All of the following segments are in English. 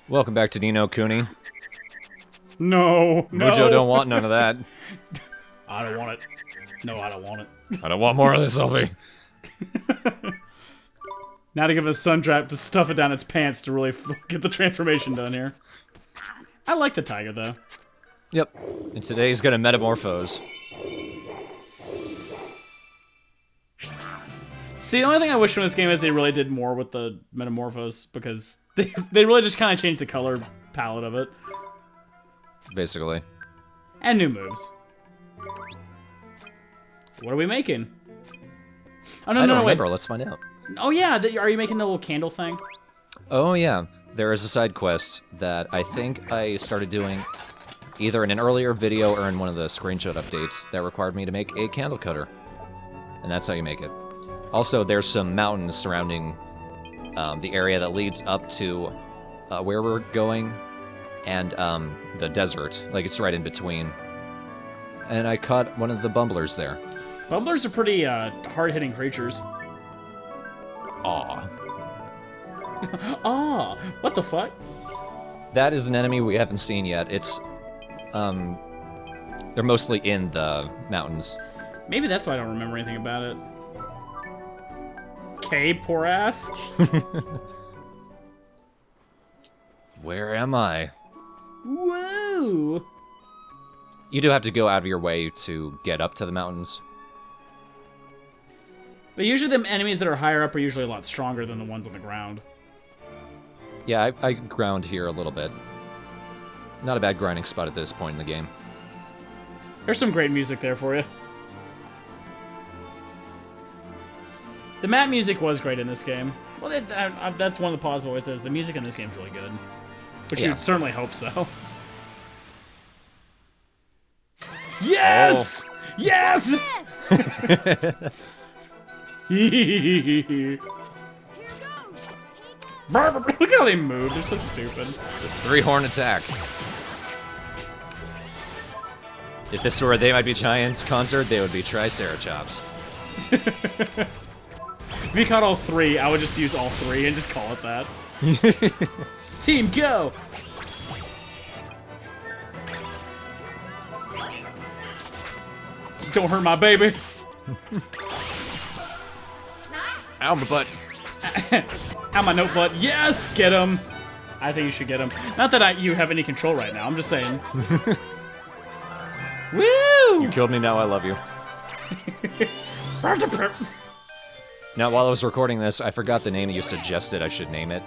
Welcome back to Dino Kuni. No, no. Mojo don't want none of that. I don't want it. No, I don't want it. I don't want more of this, Sylvie. Now to give it a sun trap to stuff it down its pants to really get the transformation done here. I like the tiger, though. Yep. And today he's gonna metamorphose. See, the only thing I wish from this game is they really did more with the metamorphose, because they really just kind of changed the color palette of it. Basically. And new moves. What are we making? Oh, no, I no, don't no, wait. remember. Let's find out. Oh, yeah, are you making the little candle thing? Oh, yeah. There is a side quest that I think I started doing either in an earlier video or in one of the screenshot updates that required me to make a candle cutter. And that's how you make it. Also, there's some mountains surrounding the area that leads up to where we're going, and the desert. Like, it's right in between. And I caught one of the bumblers there. Bumblers are pretty hard-hitting creatures. Aw. Ah, what the fuck? That is an enemy we haven't seen yet. It's, they're mostly in the mountains. Maybe that's why I don't remember anything about it. Okay, poor ass. Where am I? Whoa! You do have to go out of your way to get up to the mountains. But usually the enemies that are higher up are usually a lot stronger than the ones on the ground. Yeah, I ground here a little bit. Not a bad grinding spot at this point in the game. There's some great music there for you. The map music was great in this game. Well, that's one of the positives always says. The music in this game is really good. Which Yeah. you'd certainly hope so. Yes! Oh. Yes! Here goes. Look how they move. They're so stupid. It's a 3-horn attack. If this were a They Might Be Giants concert, they would be Triceratops. If you caught all three, I would just use all three and just call it that. Team, go! Don't hurt my baby. Ow, my butt. Ow, my note butt. Yes, get him. I think you should get him. Not that you have any control right now. I'm just saying. Woo! You killed me, now I love you. Now, while I was recording this, I forgot the name you suggested I should name it.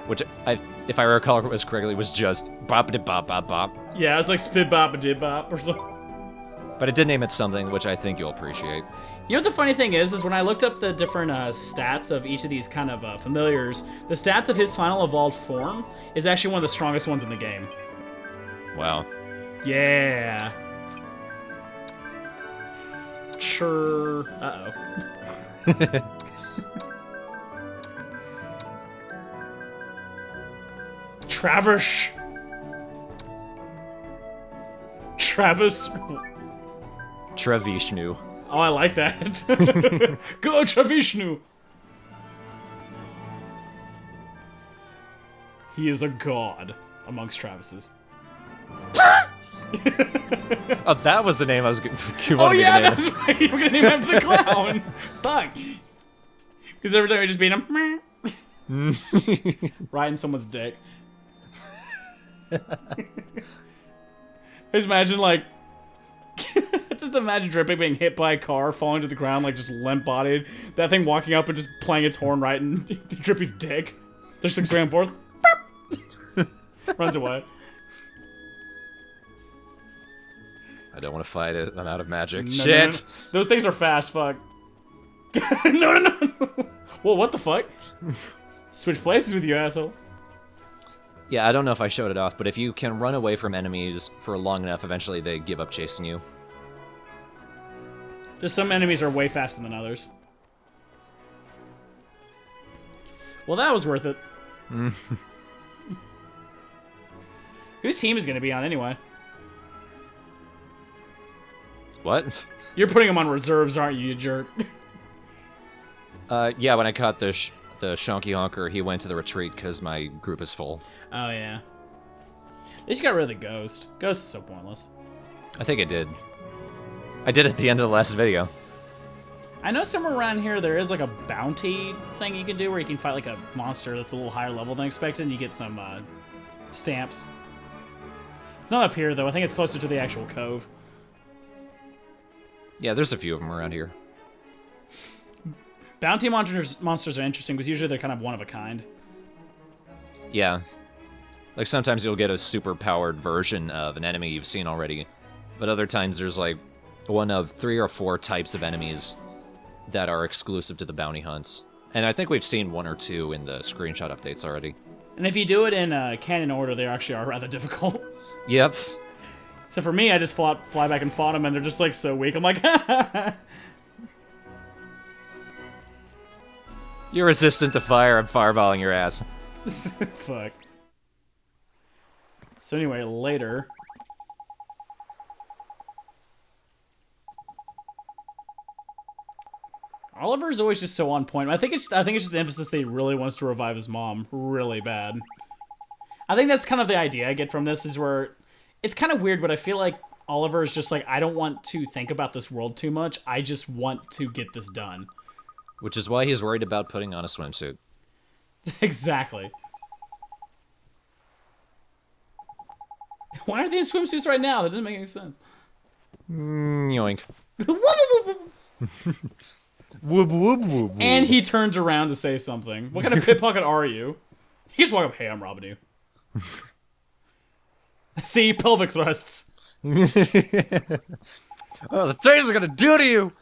Which, if I recall it was correctly, was just bop-a-bop-bop-bop. Yeah, it was like spit bop a did bop or something. But it did name it something, which I think you'll appreciate. You know what the funny thing is when I looked up the different stats of each of these kind of familiars, the stats of his final evolved form is actually one of the strongest ones in the game. Wow. Yeah. Sure. Uh-oh. Travis. Travishnu. Oh, I like that. Go, Travishnu! He is a god amongst Travises. Oh, that was the name I was going Oh to yeah, name. that's right. You were gonna name him after the clown. Fuck. Because every time we just beat him, right in someone's dick. Just imagine like. Just imagine Drippy being hit by a car, falling to the ground, like just limp-bodied. That thing walking up and just playing its horn right in Drippy's dick. There's 6 and 4. Runs away. I don't want to fight it. I'm out of magic. No, Shit! no. Those things are fast, fuck. No. Well, what the fuck? Switch places with you, asshole. Yeah, I don't know if I showed it off, but if you can run away from enemies for long enough, eventually they give up chasing you. Just some enemies are way faster than others. Well, that was worth it. Whose team is going to be on anyway? What? You're putting them on reserves, aren't you, you jerk? Yeah, when I caught the the Shonky Honker, he went to the retreat because my group is full. Oh, yeah. They just got rid of the ghost. Ghost is so pointless. I think I did. I did at the end of the last video. I know somewhere around here there is like a bounty thing you can do where you can fight like a monster that's a little higher level than expected and you get some stamps. It's not up here though. I think it's closer to the actual cove. Yeah, there's a few of them around here. Bounty monsters are interesting because usually they're kind of one of a kind. Yeah. Like sometimes you'll get a super powered version of an enemy you've seen already, but other times there's like one of 3 or 4 types of enemies that are exclusive to the bounty hunts. And I think we've seen 1 or 2 in the screenshot updates already. And if you do it in canon order, they actually are rather difficult. Yep. So for me, I just fly back and fought them, and they're just like so weak. I'm like, You're resistant to fire. I'm fireballing your ass. fuck. So anyway, later. Oliver's always just so on point. I think it's just the emphasis that he really wants to revive his mom really bad. I think that's kind of the idea I get from this is where it's kind of weird, but I feel like Oliver is just like, I don't want to think about this world too much. I just want to get this done. Which is why he's worried about putting on a swimsuit. Exactly. Why are they in swimsuits right now? That doesn't make any sense. Yoink. Whoop, whoop, whoop, whoop. And he turns around to say something. What kind of pickpocket are you? He just walk up, hey, I'm robbing you. See, pelvic thrusts. Oh, the things are gonna do to you!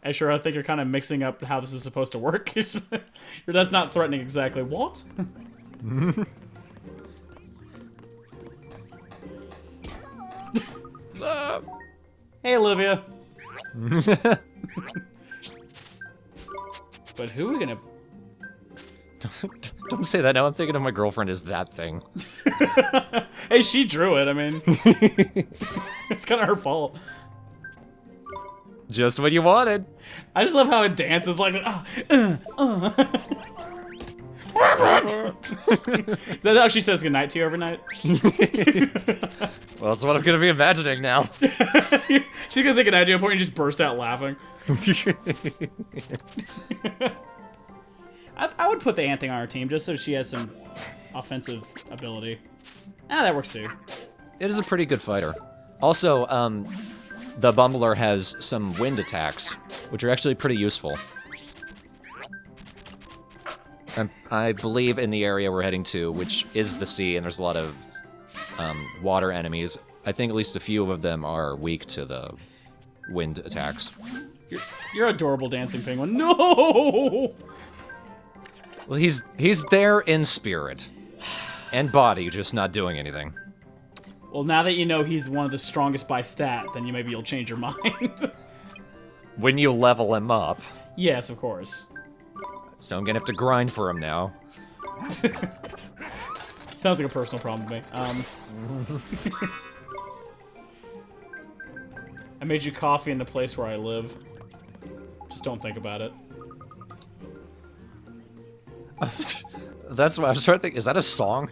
I think you're kind of mixing up how this is supposed to work. That's not threatening exactly. What? Hey, Olivia. But who are we gonna... Don't say that now. I'm thinking of my girlfriend as that thing. Hey, she drew it. I mean, it's kind of her fault. Just what you wanted. I just love how it dances like That's how she says goodnight to you every night. Well, that's what I'm gonna be imagining now. She's gonna say goodnight to you, and you just burst out laughing. I would put the ant thing on our team just so she has some offensive ability. Ah, that works too. It is a pretty good fighter. Also, the Bumbler has some wind attacks, which are actually pretty useful. I believe in the area we're heading to, which is the sea, and there's a lot of water enemies. I think at least a few of them are weak to the wind attacks. You're adorable dancing penguin. No! Well, he's there in spirit. And body, just not doing anything. Well, now that you know he's one of the strongest by stat, then maybe you'll change your mind. When you level him up. Yes, of course. So I'm gonna have to grind for him now. Sounds like a personal problem to me. I made you coffee in the place where I live. Just don't think about it. That's what I was trying to think. Is that a song?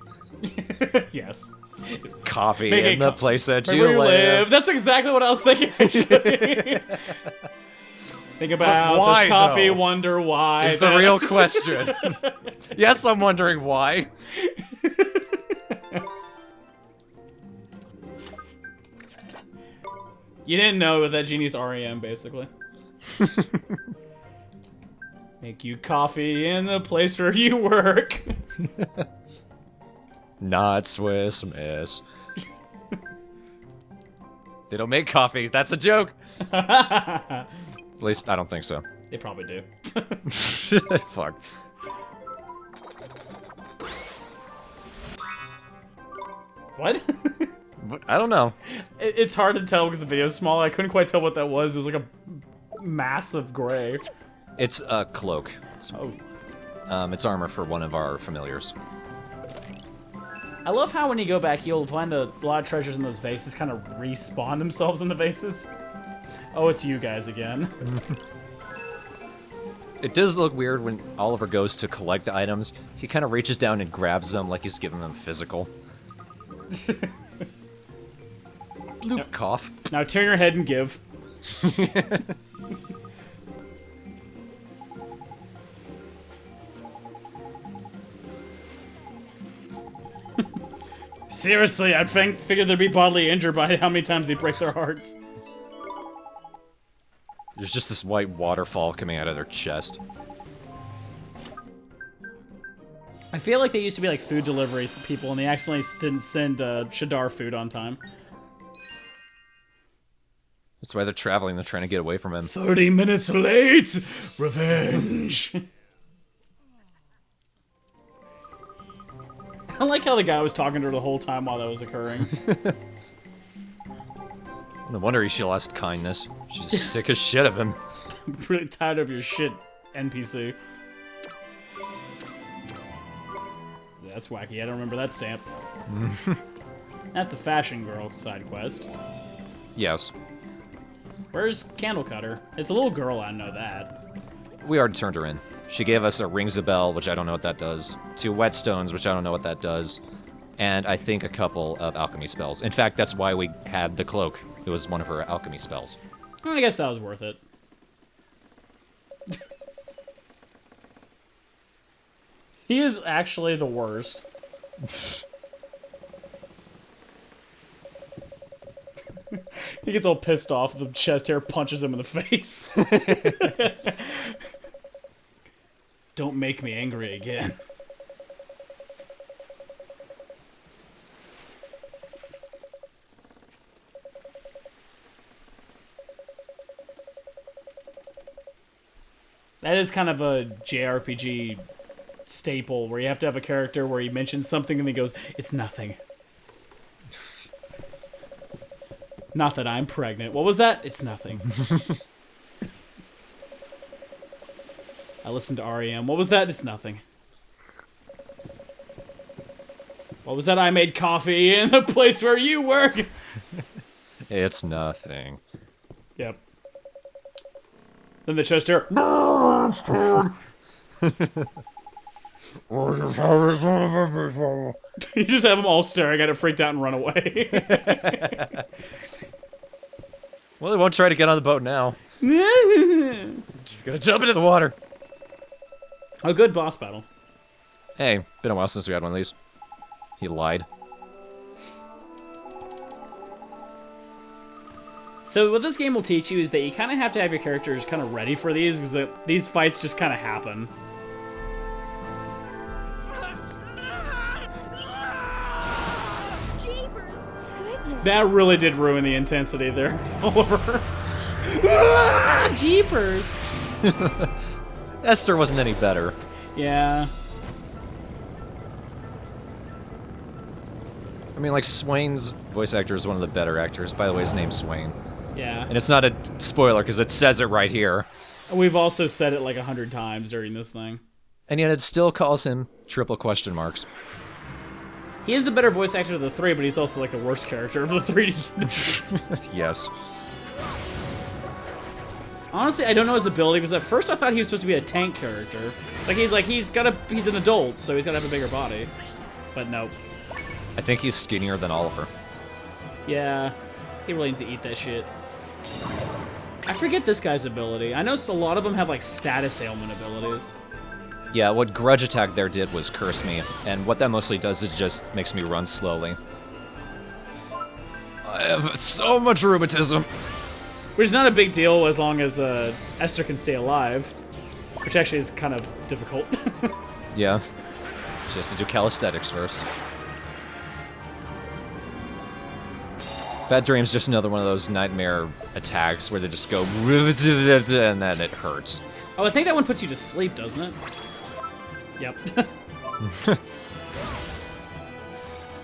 Yes. Coffee Make in the place that where you live. That's exactly what I was thinking, actually. Think about why, this coffee, though? wonder why. Is the real question. Yes, I'm wondering why. You didn't know that genie's REM, basically. Make you coffee in the place where you work. Not Swiss Miss. They don't make coffee. That's a joke. At least, I don't think so. They probably do. Fuck. What? I don't know. It's hard to tell because the video's small. I couldn't quite tell what that was. It was like a massive gray. It's a cloak. Oh. It's armor for one of our familiars. I love how when you go back, you'll find a lot of treasures in those vases kind of respawn themselves in the vases. Oh, it's you guys again. It does look weird when Oliver goes to collect the items. He kind of reaches down and grabs them like he's giving them physical. Bloop, cough. Now turn your head and give. Seriously, I'd figured they'd be bodily injured by how many times they break their hearts. There's just this white waterfall coming out of their chest. I feel like they used to be like food delivery people and they accidentally didn't send Shadar food on time. That's why they're traveling, they're trying to get away from him. 30 minutes late! Revenge! I like how the guy was talking to her the whole time while that was occurring. No wonder she lost kindness. She's sick as shit of him. I'm pretty tired of your shit, NPC. Yeah, that's wacky. I don't remember that stamp. That's the fashion girl side quest. Yes. Where's Candle Cutter? It's a little girl, I know that. We already turned her in. She gave us a Rings a Bell, which I don't know what that does, 2 Whetstones, which I don't know what that does, and I think a couple of alchemy spells. In fact, that's why we had the cloak. It was one of her alchemy spells. Well, I guess that was worth it. He is actually the worst. He gets all pissed off. The chest hair punches him in the face. Don't make me angry again. That is kind of a JRPG staple where you have to have a character where he mentions something and he goes, "It's nothing." Not that I'm pregnant. What was that? It's nothing. I listened to REM. What was that? It's nothing. What was that? I made coffee in the place where you work. It's nothing. Yep. Then the chest hair. You just have them all staring at it, freaked out, and run away. Well, they won't try to get on the boat now. Gotta jump into the water. A good boss battle. Hey, been a while since we had one of these. He lied. So what this game will teach you is that you kind of have to have your characters kind of ready for these, because these fights just kind of happen. Jeepers! Goodness! That really did ruin the intensity there, Oliver. Jeepers! Esther wasn't any better. Yeah. I mean, like, Swain's voice actor is one of the better actors. By the way, his name's Swain. Yeah. And it's not a spoiler, because it says it right here. We've also said it like 100 times during this thing. And yet it still calls him triple question marks. He is the better voice actor of the three, but he's also like the worst character of the three. Yes. Honestly, I don't know his ability, because at first I thought he was supposed to be a tank character. He's an adult, so he's gotta have a bigger body. But nope. I think he's skinnier than Oliver. Yeah, he really needs to eat that shit. I forget this guy's ability. I know a lot of them have like status ailment abilities. Yeah, what Grudge Attack there did was curse me, and what that mostly does is just makes me run slowly. I have so much rheumatism. Which is not a big deal as long as Esther can stay alive. Which actually is kind of difficult. Yeah. She has to do calisthenics first. Bad Dream's just another one of those nightmare attacks where they just go and then it hurts. Oh, I think that one puts you to sleep, doesn't it? Yep.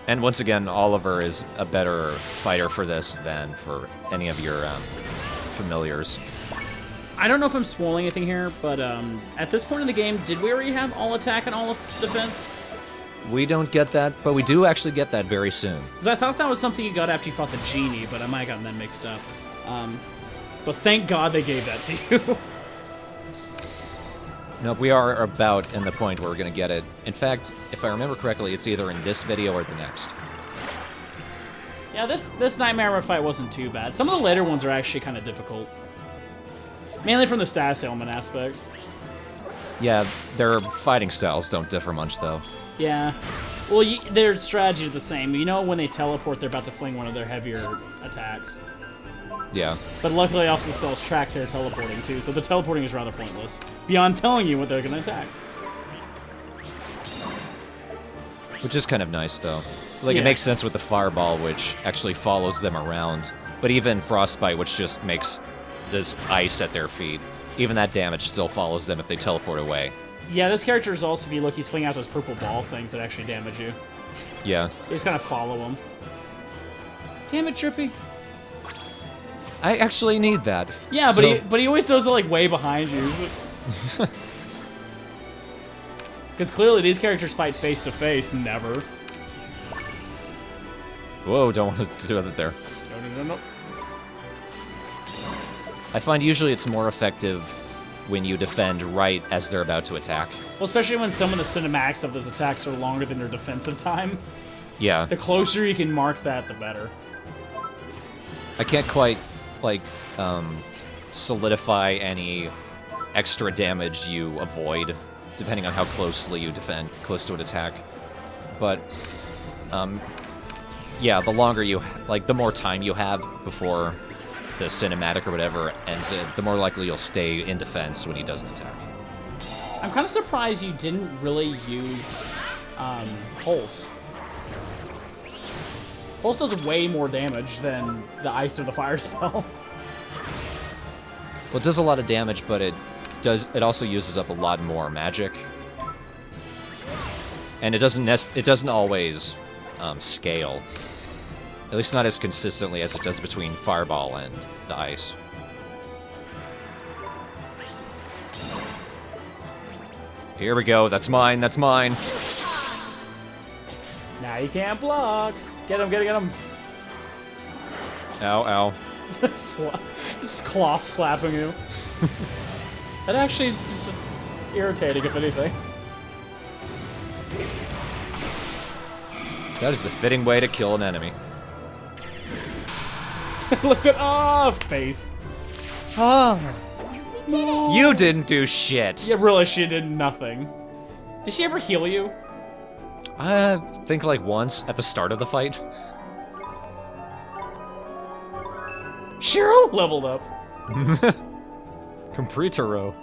And once again, Oliver is a better fighter for this than for any of your familiars. I don't know if I'm spoiling anything here, but at this point in the game, did we already have all attack and all defense? We don't get that, but we do actually get that very soon. Because I thought that was something you got after you fought the genie, but I might have gotten that mixed up. But thank God they gave that to you. Nope, we are about in the point where we're going to get it. In fact, if I remember correctly, it's either in this video or the next. Yeah, this Nightmare Armor fight wasn't too bad. Some of the later ones are actually kind of difficult. Mainly from the status ailment aspect. Yeah, their fighting styles don't differ much, though. Yeah. Well, their strategy is the same. You know when they teleport, they're about to fling one of their heavier attacks. Yeah. But luckily, also the spells track their teleporting, too, so the teleporting is rather pointless. Beyond telling you what they're going to attack. Which is kind of nice, though. Like, Yeah. it makes sense with the Fireball, which actually follows them around. But even Frostbite, which just makes this ice at their feet, even that damage still follows them if they teleport away. Yeah, this character is also, if you look, he's flinging out those purple ball things that actually damage you. Yeah. You just kind of follow them. Damn it, Trippy. I actually need that. Yeah, So- but he always throws it, like, way behind you. Because clearly these characters fight face-to-face, never. Whoa, don't want to do that there. No. I find usually it's more effective when you defend right as they're about to attack. Well, especially when some of the cinematics of those attacks are longer than their defensive time. Yeah. The closer you can mark that, the better. I can't quite, like, solidify any extra damage you avoid, depending on how closely you defend, close to an attack. But, yeah, the longer you, like, the more time you have before the cinematic or whatever ends it, the more likely you'll stay in defense when he doesn't attack. I'm kind of surprised you didn't really use Pulse. Pulse does way more damage than the ice or the fire spell. Well, it does a lot of damage, but it also uses up a lot more magic. And it doesn't always scale. At least not as consistently as it does between Fireball and the ice. Here we go. That's mine. That's mine. Now you can't block. Get him, get him. Ow, ow. Just cloth slapping you. That actually is just irritating, if anything. That is the fitting way to kill an enemy. Look at face. You didn't do shit. Yeah, really, she did nothing. Did she ever heal you? I think like once at the start of the fight. Cheryl leveled up. Compretero.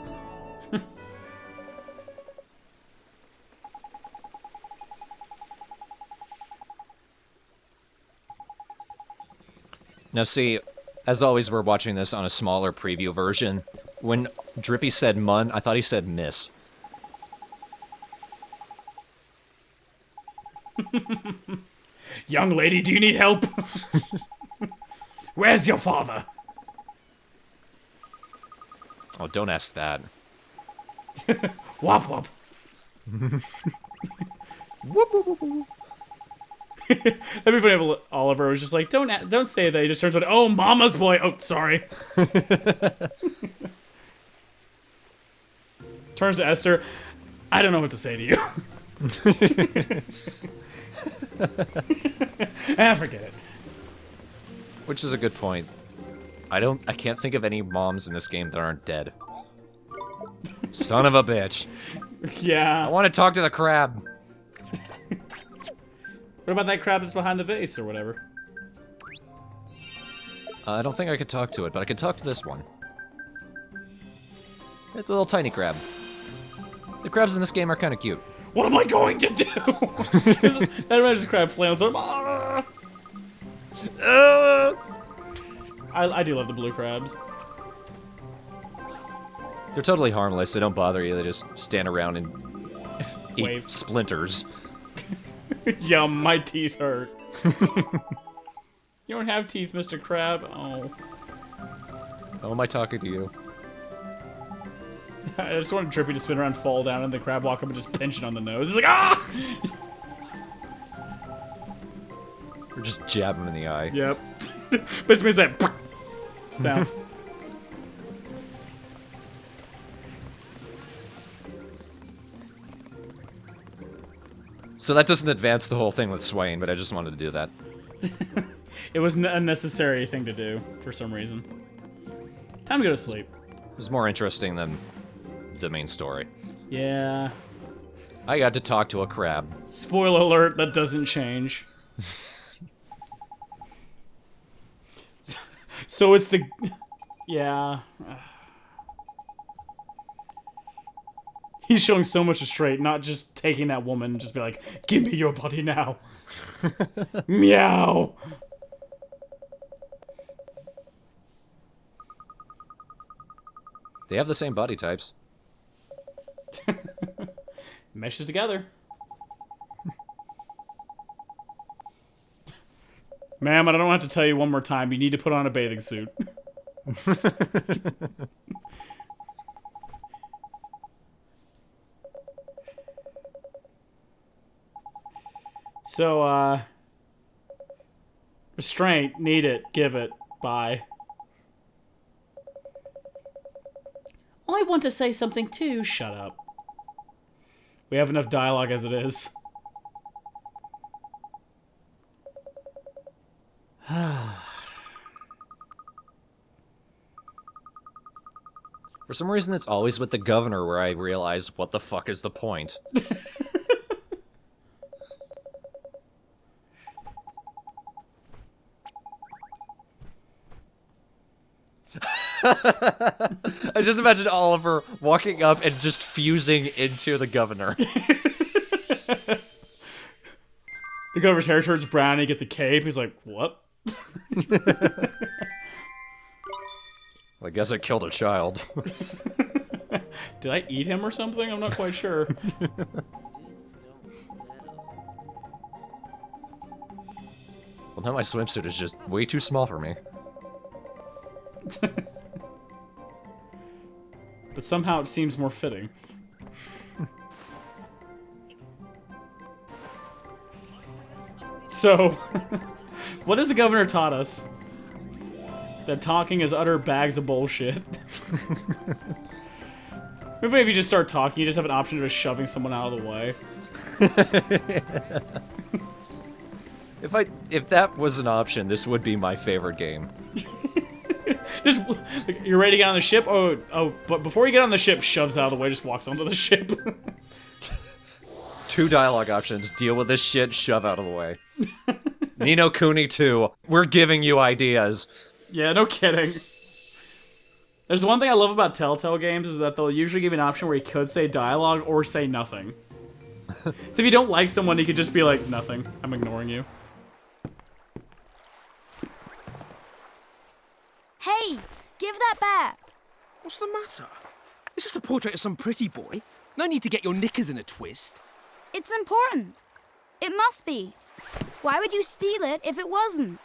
Now see, as always, we're watching this on a smaller preview version. When Drippy said mun, I thought he said miss. Young lady, do you need help? Where's your father? Oh, don't ask that. Wop wop. That'd be funny if Oliver was just like, don't say that. He just turns on, oh, mama's boy. Oh, sorry. Turns to Esther. I don't know what to say to you. Forget it. Which is a good point. I can't think of any moms in this game that aren't dead. Son of a bitch. I Yeah. want to talk to the crab. What about that crab that's behind the vase or whatever? I don't think I could talk to it, but I could talk to this one. It's a little tiny crab. The crabs in this game are kind of cute. What am I going to do? That reminds just crab flails. I do love the blue crabs. They're totally harmless. They don't bother you. They just stand around and eat Wave. splinters. Yum, my teeth hurt. You don't have teeth, Mr. Crab. Oh. How am I talking to you? I just wanted Trippy to spin around, fall down, and the crab walk up and just pinch it on the nose. He's like, ah! Or just jab him in the eye. Yep. Basically, it's that sound. So that doesn't advance the whole thing with Swain, but I just wanted to do that. It was a necessary thing to do, for some reason. Time to go to sleep. It was more interesting than the main story. Yeah. I got to talk to a crab. Spoiler alert, that doesn't change. So it's the... Yeah. He's showing so much restraint, not just taking that woman and just be like, give me your body now. Meow. They have the same body types. Meshes together. Ma'am, I don't have to tell you one more time. You need to put on a bathing suit. So, restraint, need it, give it, bye. I want to say something too. Shut up. We have enough dialogue as it is. For some reason, it's always with the governor where I realize, what the fuck is the point? I just imagine Oliver walking up and just fusing into the governor. The governor's hair turns brown, he gets a cape, he's like, what? I guess I killed a child. Did I eat him or something? I'm not quite sure. Well, now my swimsuit is just way too small for me. But somehow it seems more fitting. So, what has the governor taught us? That talking is utter bags of bullshit. Maybe if you just start talking, you just have an option of just shoving someone out of the way. If that was an option, this would be my favorite game. Just, like, you're ready to get on the ship? Oh, but before you get on the ship, shoves out of the way, just walks onto the ship. 2 dialogue options. Deal with this shit, shove out of the way. Nino Kuni 2. We're giving you ideas. Yeah, no kidding. There's one thing I love about Telltale games is that they'll usually give you an option where you could say dialogue or say nothing. So if you don't like someone, you could just be like, nothing. I'm ignoring you. Hey, give that back. What's the matter? It's just a portrait of some pretty boy. No need to get your knickers in a twist. It's important. It must be. Why would you steal it if it wasn't?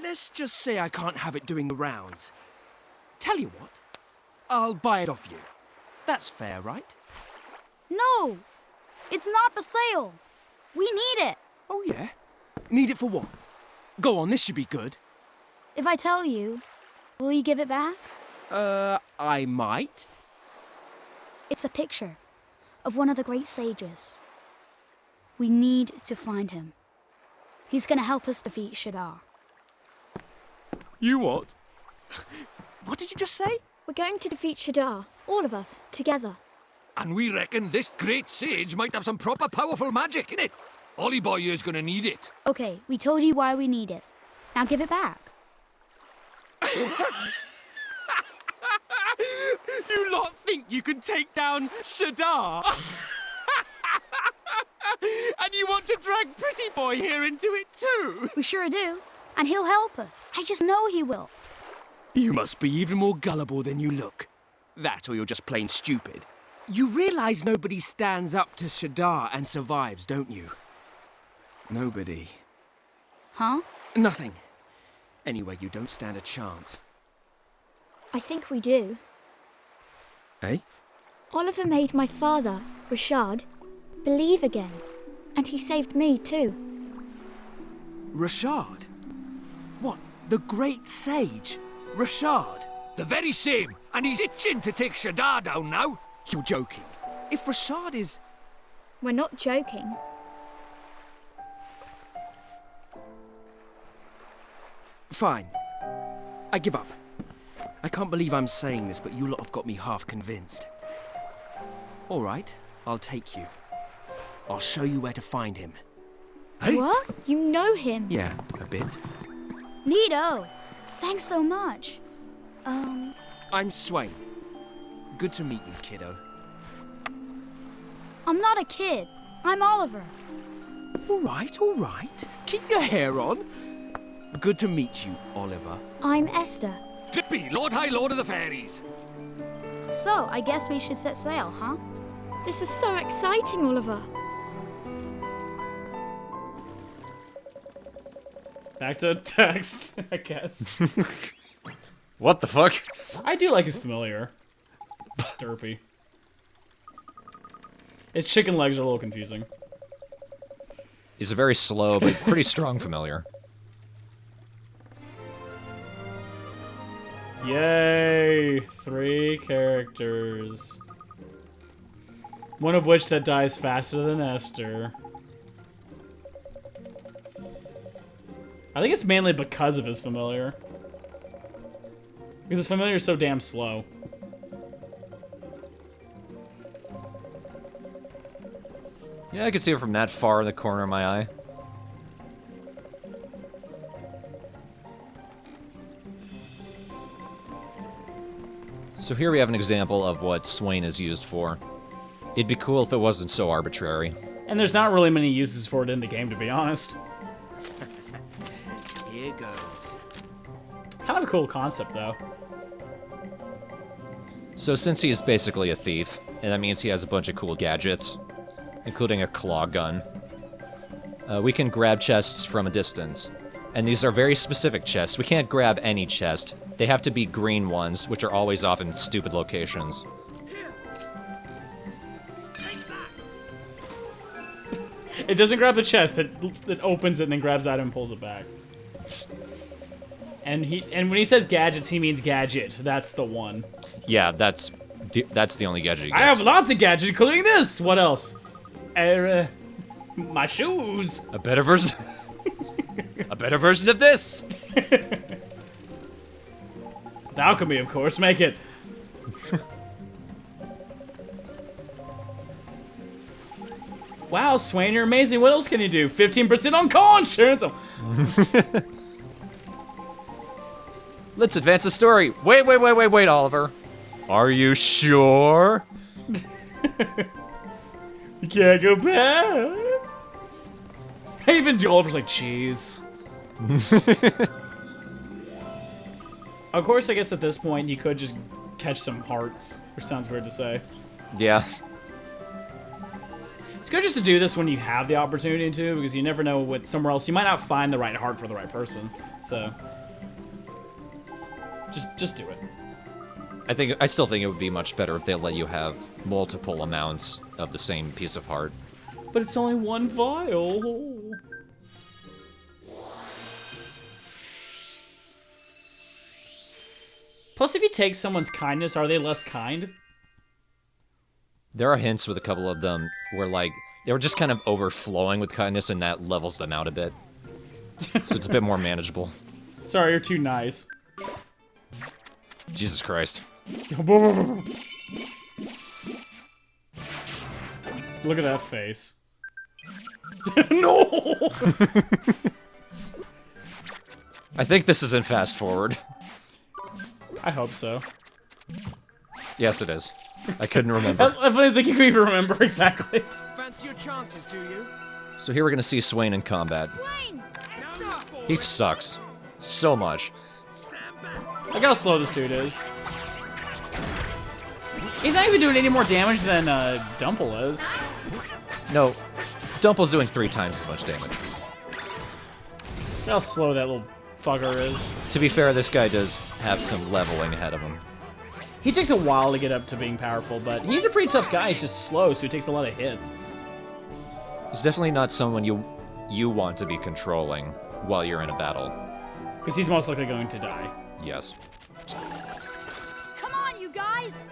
Let's just say I can't have it doing the rounds. Tell you what, I'll buy it off you. That's fair, right? No, it's not for sale. We need it. Oh yeah? Need it for what? Go on, this should be good. If I tell you, will you give it back? I might. It's a picture of one of the great sages. We need to find him. He's gonna help us defeat Shadar. You what? What did you just say? We're going to defeat Shadar, all of us, together. And we reckon this great sage might have some proper powerful magic in it. Ollie boy here's gonna need it. Okay, we told you why we need it. Now give it back. You lot think you can take down Shadar? And you want to drag Pretty Boy here into it too? We sure do. And he'll help us. I just know he will. You must be even more gullible than you look. That or you're just plain stupid. You realise nobody stands up to Shadar and survives, don't you? Nobody. Huh? Nothing. Anyway, you don't stand a chance. I think we do. Eh? Oliver made my father, Rashad, believe again. And he saved me too. Rashad? What, the great sage? Rashad? The very same. And he's itching to take Shadar down now. You're joking. If Rashad is... We're not joking. Fine. I give up. I can't believe I'm saying this, but you lot have got me half convinced. All right, I'll take you. I'll show you where to find him. Hey? What? You know him? Yeah, a bit. Neato! Thanks so much. I'm Swain. Good to meet you, kiddo. I'm not a kid. I'm Oliver. All right. Keep your hair on. Good to meet you, Oliver. I'm Esther. Drippy, Lord High Lord of the Fairies. So, I guess we should set sail, huh? This is so exciting, Oliver. Back to text, I guess. What the fuck? I do like his familiar. Derpy. His chicken legs are a little confusing. He's a very slow but pretty strong familiar. Yay! 3 characters. One of which that dies faster than Esther. I think it's mainly because of his familiar. Because his familiar is so damn slow. Yeah, I can see it from that far in the corner of my eye. So here we have an example of what Swain is used for. It'd be cool if it wasn't so arbitrary. And there's not really many uses for it in the game, to be honest. Here goes. Kind of a cool concept, though. So since he's basically a thief, and that means he has a bunch of cool gadgets, including a claw gun, we can grab chests from a distance. And these are very specific chests. We can't grab any chest. They have to be green ones, which are always off in stupid locations. It doesn't grab the chest. It opens it and then grabs that and pulls it back. And when he says gadgets, he means gadget. That's the one. Yeah, that's the only gadget he gets. I have lots of gadgets, including this. What else? My shoes. A better version. A better version of this. The alchemy, of course. Make it. Wow, Swain, you're amazing. What else can you do? 15% on car insurance. Let's advance the story. Wait, Oliver. Are you sure? You can't go back. Even Oliver's like, jeez. Of course, I guess at this point you could just catch some hearts, which sounds weird to say. Yeah. It's good just to do this when you have the opportunity to, because you never know what somewhere else you might not find the right heart for the right person. So just do it. I still think it would be much better if they let you have multiple amounts of the same piece of heart. But it's only one vial. Plus, if you take someone's kindness, are they less kind? There are hints with a couple of them where, like, they were just kind of overflowing with kindness, and that levels them out a bit. So it's a bit more manageable. Sorry, you're too nice. Jesus Christ. Look at that face. No! I think this is in fast forward. I hope so. Yes, it is. I couldn't remember. I don't think you can even remember exactly. Fancy your chances, do you? So here we're gonna see Swain in combat. Swain! He sucks. So much. Look how slow this dude is. He's not even doing any more damage than Dumple is. No, Dumple's doing 3 times as much damage. Look how slow that little fucker is. To be fair, this guy does have some leveling ahead of him. He takes a while to get up to being powerful, but he's a pretty tough guy. He's just slow, so he takes a lot of hits. He's definitely not someone you want to be controlling while you're in a battle. Because he's most likely going to die. Yes. Come on, you guys!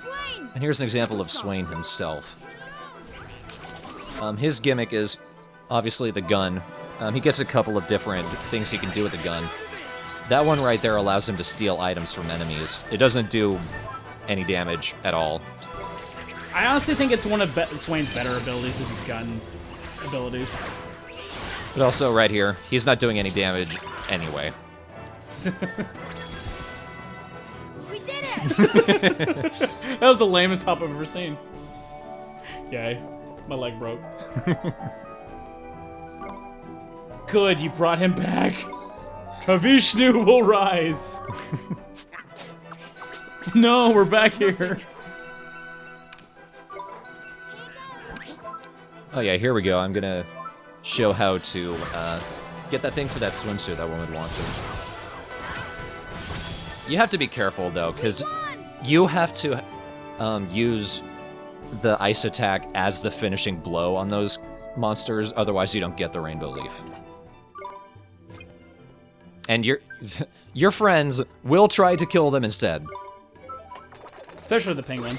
Swain! And here's an example of Swain himself. His gimmick is obviously the gun. He gets a couple of different things he can do with the gun. That one right there allows him to steal items from enemies. It doesn't do any damage at all. I honestly think it's one of Swain's better abilities, is his gun abilities. But also right here, he's not doing any damage anyway. We did it! That was the lamest hop I've ever seen. Yay. My leg broke. Good, you brought him back. TheStrawhatNO will rise. No, we're back here. Oh yeah, here we go. I'm gonna show how to get that thing for that swimsuit that woman wanted. You have to be careful though, because you have to use the ice attack as the finishing blow on those monsters, otherwise you don't get the rainbow leaf. And your friends will try to kill them instead. Especially the penguin.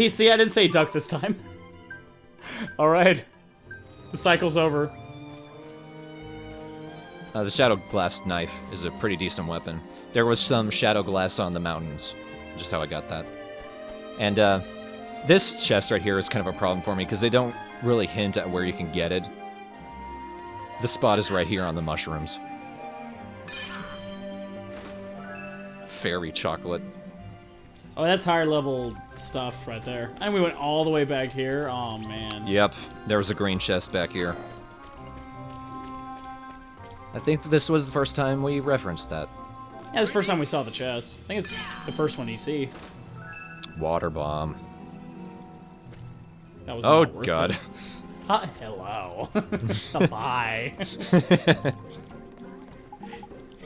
See, I didn't say duck this time. Alright. The cycle's over. The Shadow Glass knife is a pretty decent weapon. There was some Shadow Glass on the mountains, just how I got that. And this chest right here is kind of a problem for me, because they don't really hint at where you can get it. The spot is right here on the mushrooms. Fairy chocolate. Oh, that's higher level stuff right there. And we went all the way back here. Oh, man. Yep, there was a green chest back here. I think this was the first time we referenced that. Yeah, it's the first time we saw the chest. I think it's the first one you see. Water bomb. That was Oh, not worth God. it. Hello. Bye.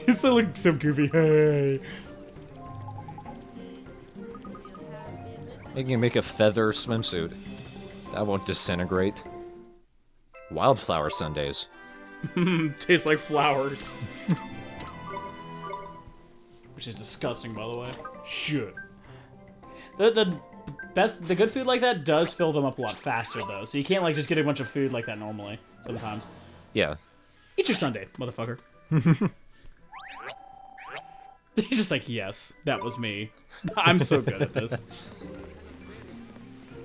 It's like so goofy. Hey. You can make a feather swimsuit. That won't disintegrate. Wildflower sundaes. Tastes like flowers. Which is disgusting, by the way. Shit. The good food like that does fill them up a lot faster, though. So you can't, like, just get a bunch of food like that normally, sometimes. Yeah. Eat your sundae, motherfucker. He's just like, yes, that was me. I'm so good at this.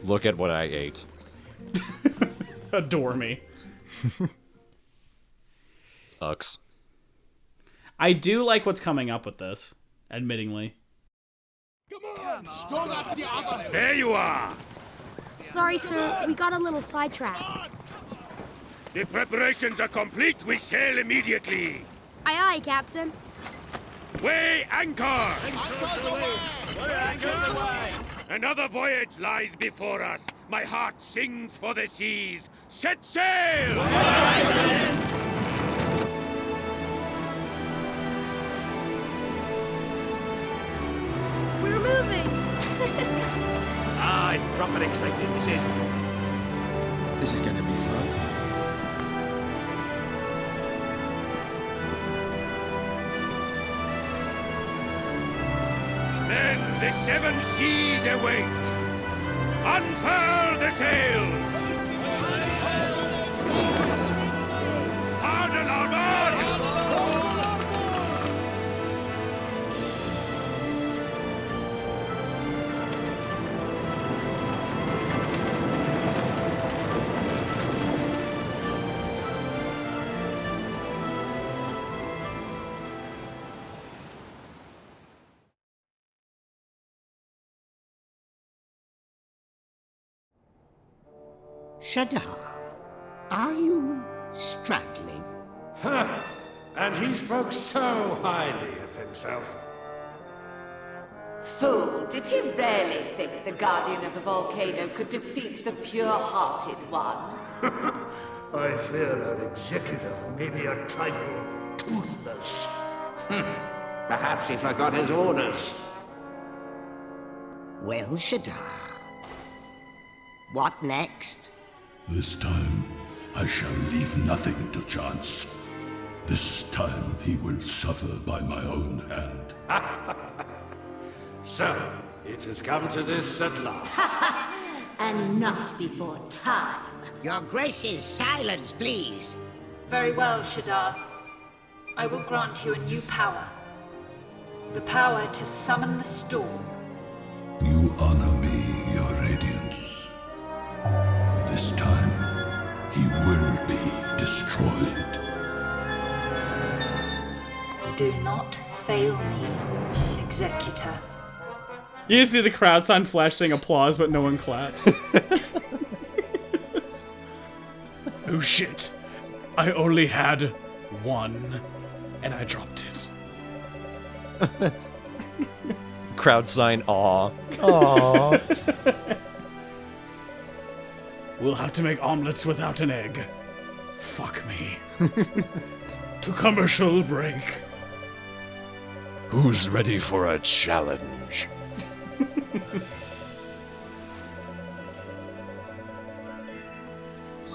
Look at what I ate. Adore me. Ux. I do like what's coming up with this, admittingly. There you are! Sorry, sir, we got a little sidetracked. The preparations are complete. We sail immediately. Aye, aye, Captain. Weigh anchor! Another voyage lies before us. My heart sings for the seas. Set sail! We're moving! It's proper exciting, this is. This is going to be fun. Then the seven seas await. Unfurl the sails! Pardon our march! Shadar, are you struggling? Huh. And he spoke so highly of himself. Fool, did he really think the Guardian of the Volcano could defeat the pure-hearted one? I fear our executor may be a trifle toothless. Perhaps he forgot his orders. Well, Shadar, what next? This time, I shall leave nothing to chance. This time, he will suffer by my own hand. So, it has come to this at last. And not before time. Your Grace's silence, please. Very well, Shadar. I will grant you a new power. The power to summon the storm. You honor me, your radiance. This time, he will be destroyed. Do not fail me, Executor. You just see the crowd sign flash saying applause, but no one claps. Oh shit. I only had one, and I dropped it. Crowd sign, aw. Aw. We'll have to make omelets without an egg. Fuck me. To commercial break. Who's ready for a challenge?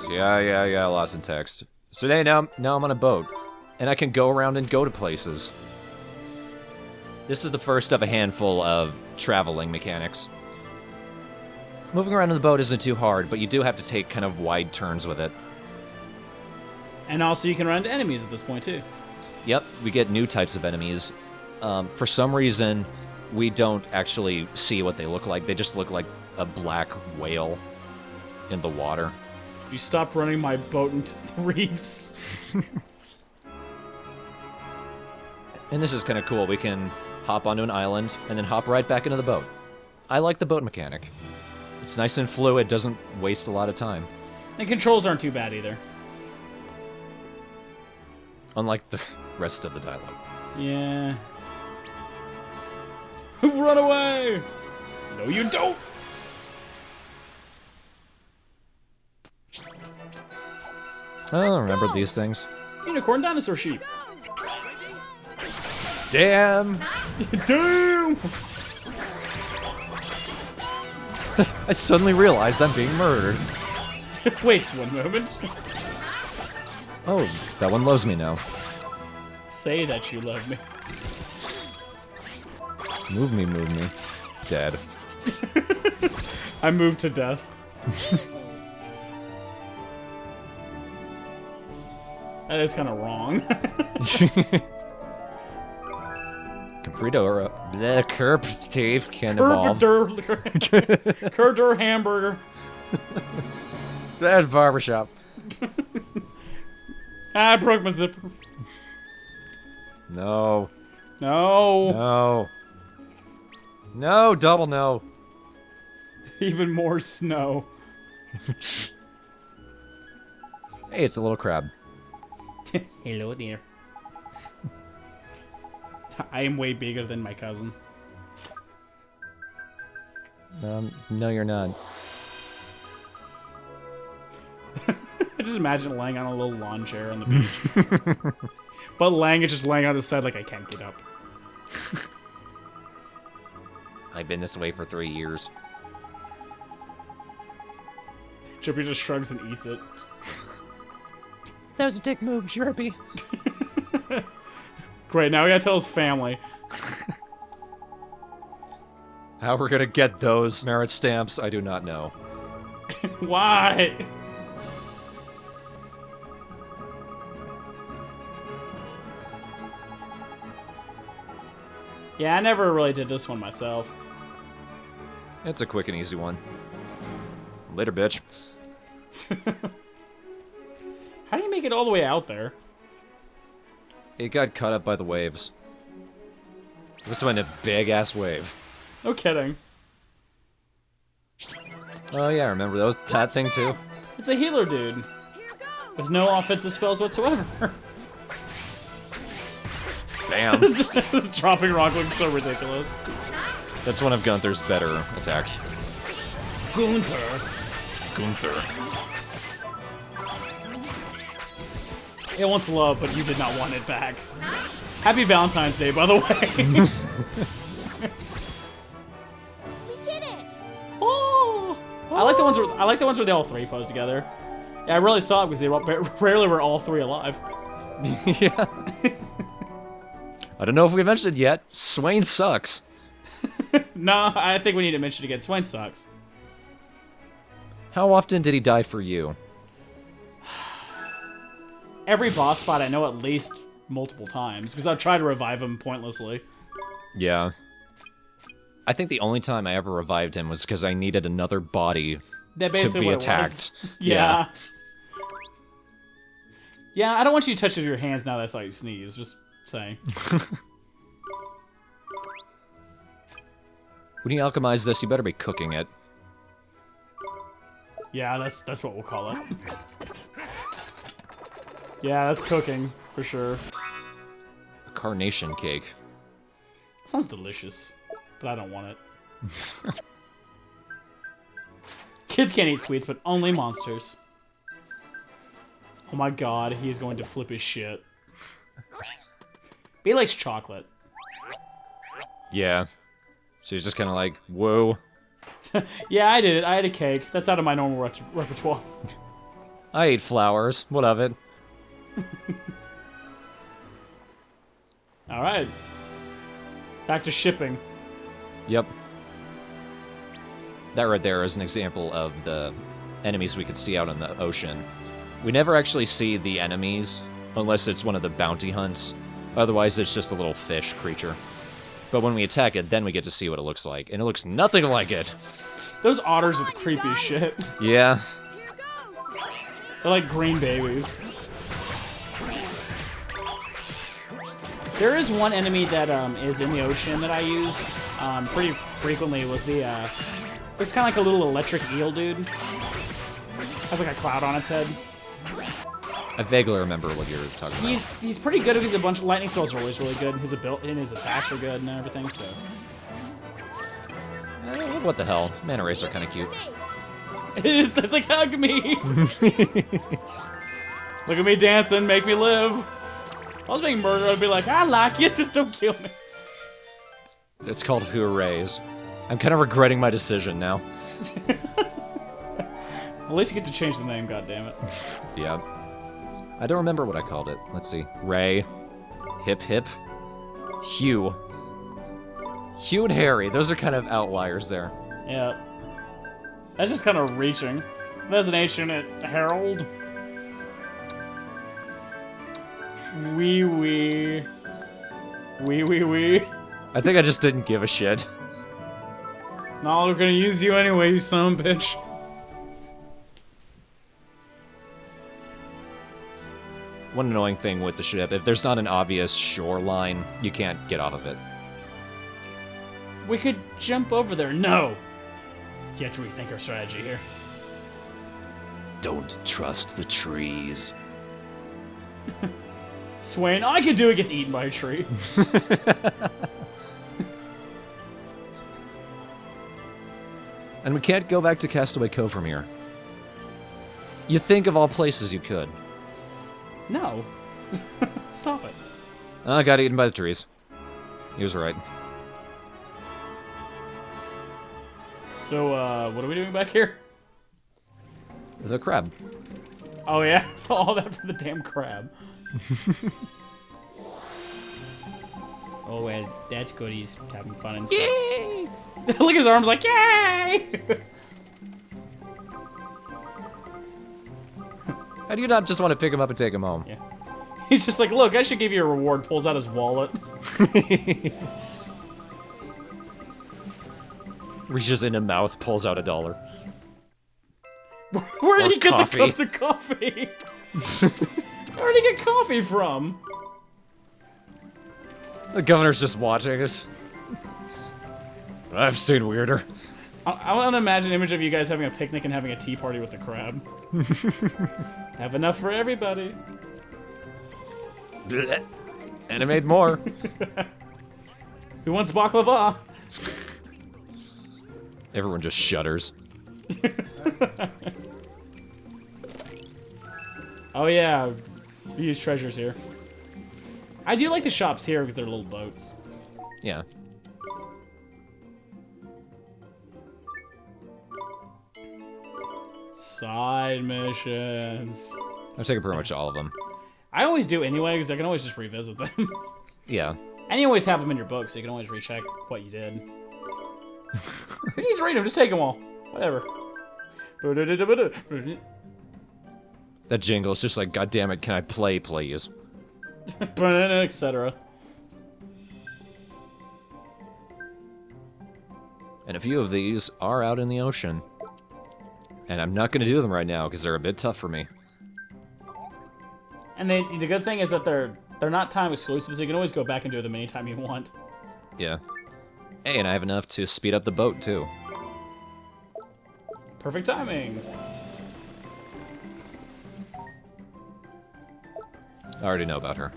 Yeah, lots of text. So now I'm on a boat, and I can go around and go to places. This is the first of a handful of traveling mechanics. Moving around in the boat isn't too hard, but you do have to take kind of wide turns with it. And also you can run into enemies at this point, too. Yep, we get new types of enemies. For some reason, we don't actually see what they look like. They just look like a black whale in the water. You stop running my boat into the reefs. And this is kind of cool. We can hop onto an island and then hop right back into the boat. I like the boat mechanic. It's nice and fluid, doesn't waste a lot of time. And controls aren't too bad either. Unlike the rest of the dialogue. Yeah. Run away! No, you don't! I don't remember these things. Unicorn, dinosaur, sheep. Damn! Damn! I suddenly realized I'm being murdered. Wait one moment. Oh, that one loves me now. Say that you love me. Move me. Dead. I moved to death. That is kind of wrong. Caprito, the curb teeth can evolve. Curder hamburger. That's barbershop. I broke my zipper. No. No. No. No, double no. Even more snow. Hey, it's a little crab. Hello there. I am way bigger than my cousin. No, you're not. I just imagine laying on a little lawn chair on the beach. But Lang is just laying on the side like I can't get up. I've been this way for 3 years. Chirpy just shrugs and eats it. That was a dick move, Chirpy. Great, now we gotta tell his family. How we're gonna get those merit stamps, I do not know. Why? Yeah, I never really did this one myself. It's a quick and easy one. Later, bitch. How do you make it all the way out there? It got cut up by the waves. This went a big-ass wave. No kidding. Oh yeah, remember that thing too? It's a healer dude. With no offensive spells whatsoever. Bam. Dropping rock looks so ridiculous. That's one of Gunther's better attacks. Gunther. It wants love, but you did not want it back. Happy Valentine's Day, by the way. We did it! Oh! I like the ones where they all three pose together. Yeah, I really saw it because they rarely were all three alive. Yeah. I don't know if we mentioned yet. Swain sucks. No, I think we need to mention it again. Swain sucks. How often did he die for you? Every boss fight, I know at least multiple times because I've tried to revive him pointlessly. Yeah. I think the only time I ever revived him was because I needed another body That to basically be what it attacked. was. Yeah. Yeah, I don't want you to touch it with your hands now that I saw you sneeze. Just saying. When you alchemize this, you better be cooking it. Yeah, that's what we'll call it. Yeah, that's cooking, for sure. A carnation cake. Sounds delicious, but I don't want it. Kids can't eat sweets, but only monsters. Oh my god, he is going to flip his shit. He likes chocolate. Yeah. So he's just kind of like, whoa. Yeah, I did it. I had a cake. That's out of my normal repertoire. I ate flowers. What of it? Alright. Back to shipping. Yep. That right there is an example of the enemies we could see out in the ocean. We never actually see the enemies, unless it's one of the bounty hunts. Otherwise, it's just a little fish creature. But when we attack it, then we get to see what it looks like. And it looks nothing like it. Those otters are the creepiest shit. Yeah. They're like green babies. There is one enemy that is in the ocean that I used pretty frequently. Was the it's kind of like a little electric eel dude. Has like a cloud on its head. I vaguely remember what you were talking about. He's pretty good because a bunch of lightning spells are always really good. His attacks are good and everything. So. What the hell? Mana Rays are kind of cute. It is. That's like hug me. Look at me dancing, make me live. If I was being murdered, I'd be like, I like you, just don't kill me. It's called Hoorays. I'm kind of regretting my decision now. At least you get to change the name, goddammit. Yeah. I don't remember what I called it. Let's see. Ray. Hip Hip. Hugh. Hugh and Harry. Those are kind of outliers there. Yeah. That's just kind of reaching. There's an H in it. Harold. Wee wee. Wee wee wee. I think I just didn't give a shit. No, we're gonna use you anyway, you son of a bitch. One annoying thing with the ship, if there's not an obvious shoreline, you can't get off of it. We could jump over there. No! You have to rethink our strategy here. Don't trust the trees. Swain, all I can do it gets eaten by a tree. And we can't go back to Castaway Cove from here. You think of all places you could. No. Stop it. I got eaten by the trees. He was right. So, what are we doing back here? The crab. Oh, yeah? All that for the damn crab. Oh, well, that's good. He's having fun and stuff. Yay! Look, his arms like, yay! How do you not just want to pick him up and take him home? Yeah. He's just like, look, I should give you a reward. Pulls out his wallet. Reaches in a mouth, pulls out $1. Where did Or he get coffee. the cups of coffee? Where did he get coffee from? The governor's just watching us. I've seen weirder. I want to imagine an image of you guys having a picnic and having a tea party with the crab. Have enough for everybody. Blech. And I made more. Who wants baklava? Everyone just shudders. Oh yeah, we use treasures here. I do like the shops here because they're little boats. Yeah. Side missions. I've taken pretty much all of them. I always do anyway because I can always just revisit them. Yeah. And you always have them in your book, so you can always recheck what you did. Who needs to read them? Just take them all. Whatever. That jingle is just like, God damn it, can I play, please? Banana, etc. And a few of these are out in the ocean. And I'm not going to do them right now because they're a bit tough for me. And the good thing is that they're not time exclusive, so you can always go back and do them anytime you want. Yeah. Hey, and I have enough to speed up the boat, too. Perfect timing. I already know about her.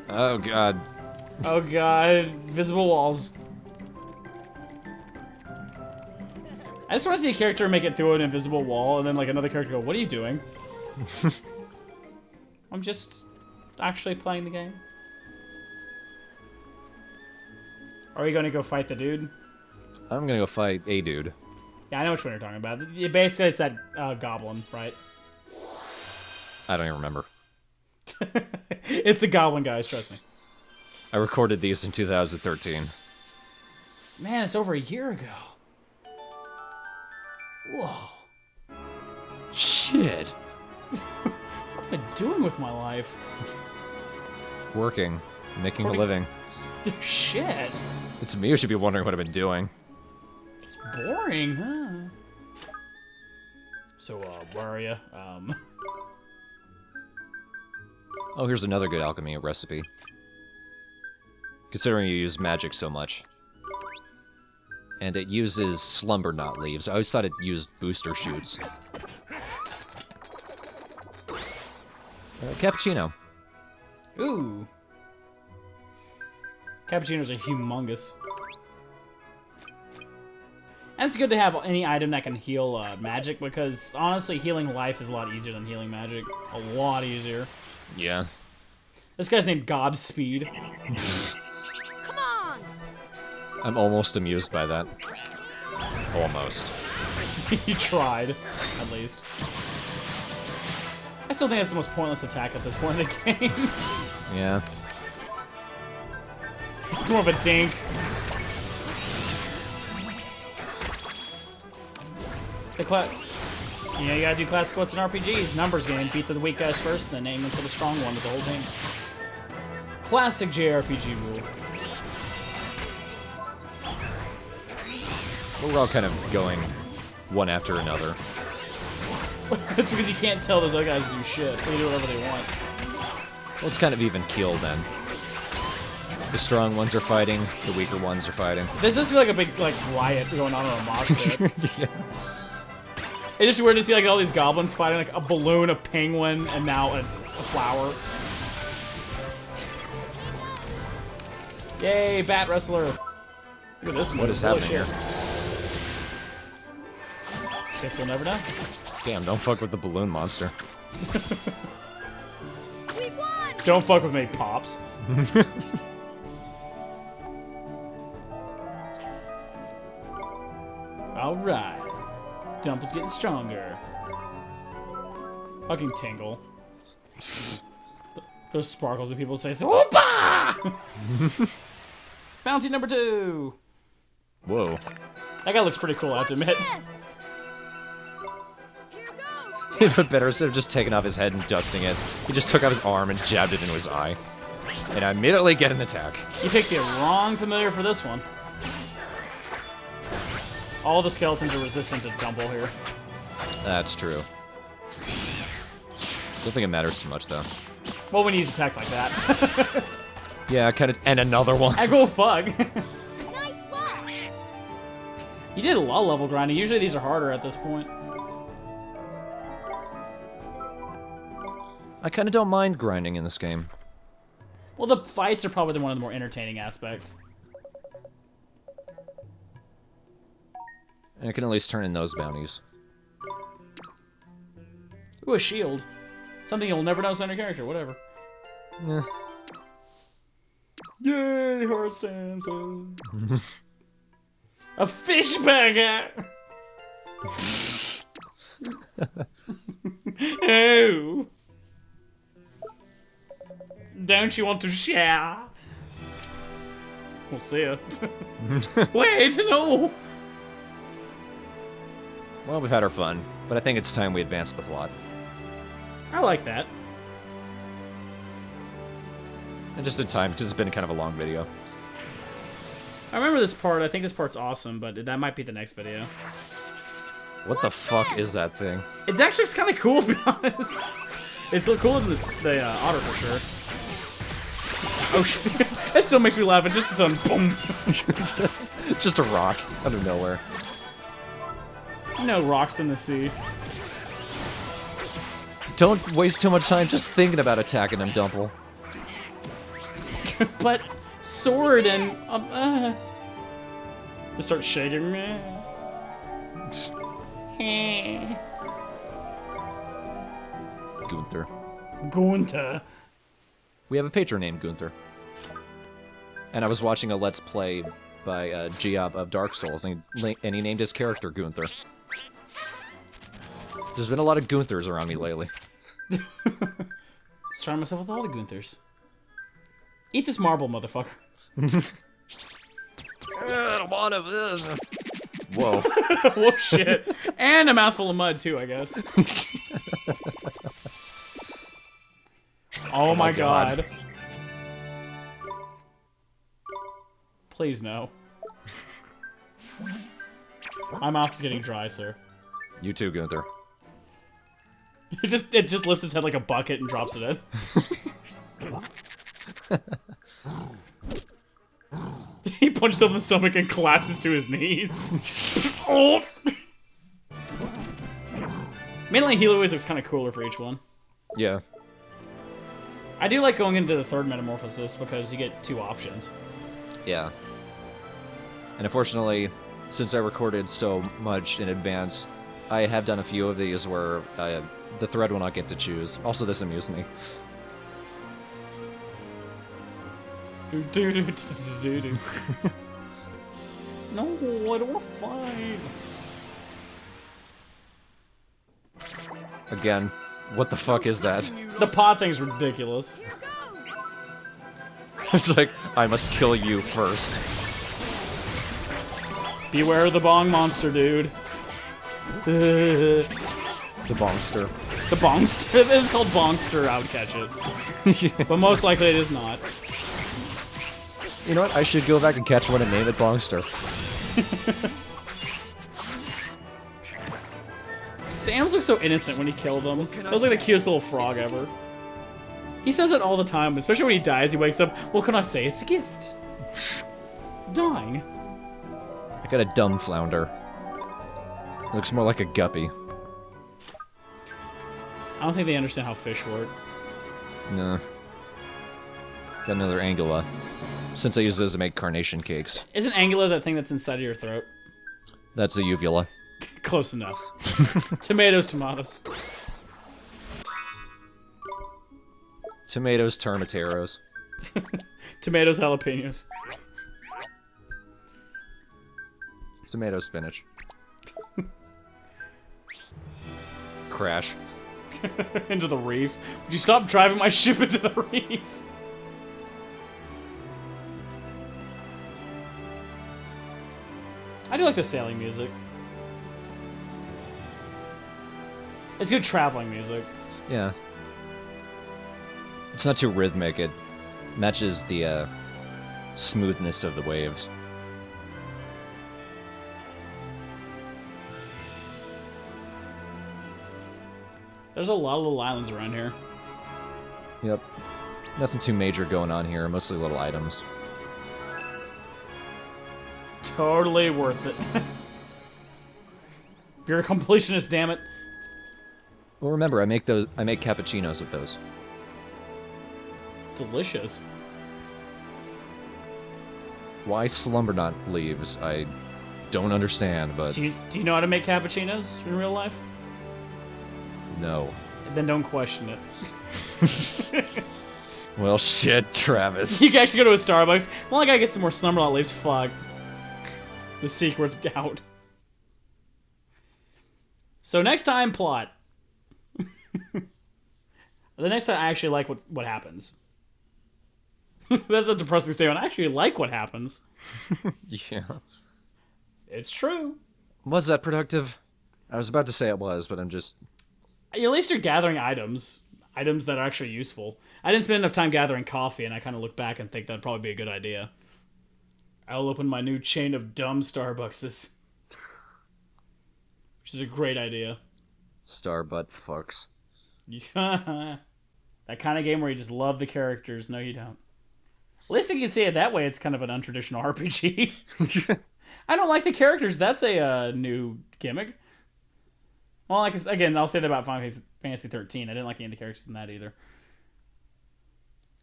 Oh, God. Oh, God. Visible walls. I just want to see a character make it through an invisible wall, and then, like, another character go, what are you doing? I'm just actually playing the game. Are you going to go fight the dude? I'm going to go fight a dude. Yeah, I know which one you're talking about. Basically, it's that goblin, right? I don't even remember. It's the goblin, guys, trust me. I recorded these in 2013. Man, it's over a year ago. Whoa. Shit. What am I doing with my life? Working. Making a living. Shit. It's me who should be wondering what I've been doing. It's boring, huh? So, where are you? Oh, here's another good alchemy recipe. Considering you use magic so much. And it uses slumber knot leaves. I always thought it used booster shoots. Cappuccino. Ooh. Cappuccinos are humongous. And it's good to have any item that can heal magic, because honestly, healing life is a lot easier than healing magic. A lot easier. Yeah. This guy's named Godspeed. Come on! I'm almost amused by that. Almost. He tried, at least. I still think that's the most pointless attack at this point in the game. Yeah. It's more of a dink. You know, you gotta do classic quotes in RPGs. Numbers game. Beat the weak guys first, and then aim them for the strong one with the whole team. Classic JRPG rule. We're all kind of going one after another. It's because you can't tell those other guys to do shit. They do whatever they want. Well, it's kind of even keel then. The strong ones are fighting, the weaker ones are fighting. This does feel like a big riot going on in a mosh pit. Yeah. It's just weird to see like all these goblins fighting like a balloon, a penguin, and now a flower. Yay, bat wrestler! Look at this one. What is happening here? Guess we'll never know. Damn, don't fuck with the balloon monster. Don't fuck with me, Pops. Alright. Dump is getting stronger. Fucking tingle. Those sparkles that people say, Whoopah! Bounty number 2! Whoa. That guy looks pretty cool, I have to admit. But better, instead of just taking off his head and dusting it, he just took off his arm and jabbed it into his eye. And I immediately get an attack. You picked the wrong familiar for this one. All the skeletons are resistant to Dumble here. That's true. Don't think it matters too much, though. Well, when you use attacks like that. Yeah, kind of. And another one. I go fug. Nice splash! You did a lot of level grinding. Usually these are harder at this point. I kind of don't mind grinding in this game. Well, the fights are probably one of the more entertaining aspects. And I can at least turn in those bounties. Ooh, a shield. Something you'll never notice on your character, whatever. Eh. Yay, heart stances. A fish burger! Oh! Don't you want to share? We'll see it. Wait, no! Well, we've had our fun, but I think it's time we advance the plot. I like that. And just in time, because it's been kind of a long video. I remember this part. I think this part's awesome, but that might be the next video. What the fuck is that thing? It's actually kind of cool, to be honest. It's cooler than the otter for sure. Oh shit! That still makes me laugh. It's just a sudden boom. Just a rock out of nowhere. No rocks in the sea. Don't waste too much time just thinking about attacking him, Dumple. But sword and just start shaking. Gunther. Gunther. We have a patron named Gunther. And I was watching a Let's Play by Geob of Dark Souls, and he named his character Gunther. There's been a lot of Gunthers around me lately. Surround myself with all the Gunthers. Eat this marble, motherfucker. I don't want this. Whoa. Whoa, shit. And a mouthful of mud, too, I guess. Oh my god. Please, no. My mouth is getting dry, sir. You too, Gunther. It just lifts his head like a bucket and drops it in. He punches himself in the stomach and collapses to his knees. Oh! Mainly, he always looks kind of cooler for each one. Yeah. I do like going into the third metamorphosis because you get 2 options. Yeah. And unfortunately, since I recorded so much in advance, I have done a few of these where the thread will not get to choose. Also, this amused me. No, I don't want to fight. Again, what the fuck is that? The pod thing's ridiculous. It's like, I must kill you first. Beware the bong monster, dude. The bongster. The bongster. It is called bongster, I would catch it. Yeah. But most likely it is not. You know what? I should go back and catch one and name it Bongster. The animals look so innocent when you kill them. That was like the cutest little frog ever. He says it all the time, especially when he dies. He wakes up. What can I say? It's a gift. Dying. I got a dumb flounder. It looks more like a guppy. I don't think they understand how fish work. No. Got another angula. Since I use those to make carnation cakes. Isn't angula that thing that's inside of your throat? That's a uvula. Close enough. Tomatoes, tomatoes. Tomatoes, tomateros. Tomatoes, jalapenos. Tomato spinach. Crash. Into the reef. Would you stop driving my ship into the reef? I do like the sailing music. It's good traveling music. Yeah. It's not too rhythmic. It matches the smoothness of the waves. There's a lot of little islands around here. Yep. Nothing too major going on here, mostly little items. Totally worth it. You're a completionist, damn it. Well, remember, I make cappuccinos with those. Delicious. Why slumber not leaves? I don't understand, but... Do you know how to make cappuccinos in real life? No. Then don't question it. Well, shit, Travis. You can actually go to a Starbucks. Well, I gotta get some more slumberlot leaves. Fuck. The secret's out. So next time, plot. The next time, I actually like what happens. That's a depressing statement. I actually like what happens. Yeah. It's true. Was that productive? I was about to say it was, but I'm just... At least you're gathering items. items that are actually useful. I didn't spend enough time gathering coffee, and I kind of look back and think that'd probably be a good idea. I'll open my new chain of dumb Starbuckses. Which is a great idea. Starbutt fucks. That kind of game where you just love the characters. No, you don't. At least you can see it that way. It's kind of an untraditional RPG. I don't like the characters. That's a new gimmick. Well, like again, I'll say that about Final Fantasy 13. I didn't like any of the characters in that either.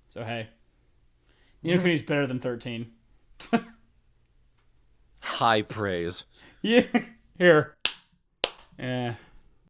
So hey, Ni no Kuni's better than 13. High praise. Yeah. Here. Yeah.